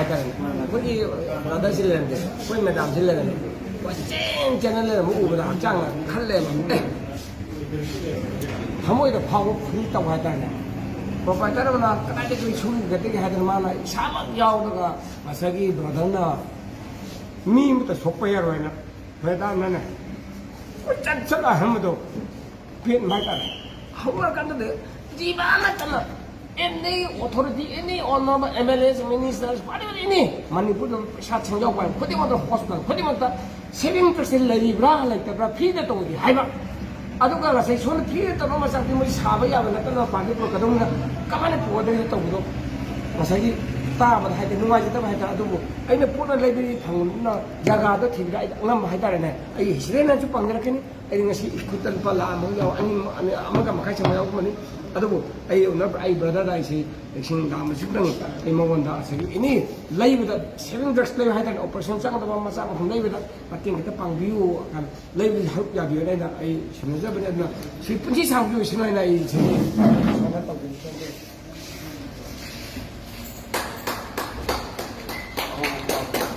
하이타는 거기 나다 실례인데 거기 매담 실례인데 쨍쨍을 먹으면 악장 칼레면 하모이도 파고 풀있다고 하다네 뭐가 따라오나 까달리 그 숨이 그때게 하던 만나 사막 야오다가 마사기 브라더나 미부터 속보야로 해나 왜다면은 짠짜가 하면도 비엔 말까네 하우가 간다데 지바나 짠나 any authority any honorable MLAs ministers whatever any Manipur 사 청정관 그때마다 호스피탈 그때마다 세빙 percent 레리브라 할때브라 피데 동기 하이바 아도가 가서 손 피에 떠나면 상태 뭐 사바야 하면 또 반대 거 그동안 까만에 보거든 또 마사기 따만 할 때 누가지도 할 때 아도 아니 보는 레벨이 방나 자가도 티가 남 하다네 아이 시대는 좀 방그렇게니 아이 ngasi ikutan pala mo yaw ani amaga makai sama yaw mani adubo ai onar ai brother ai si sing dam sibang ai mo gonda sa ini live da saving drugs play hadan operation sang da masa ko live da pating kita pang view kan live help ya view da ai sinja bana si punji sang view sinai na ai si sana ta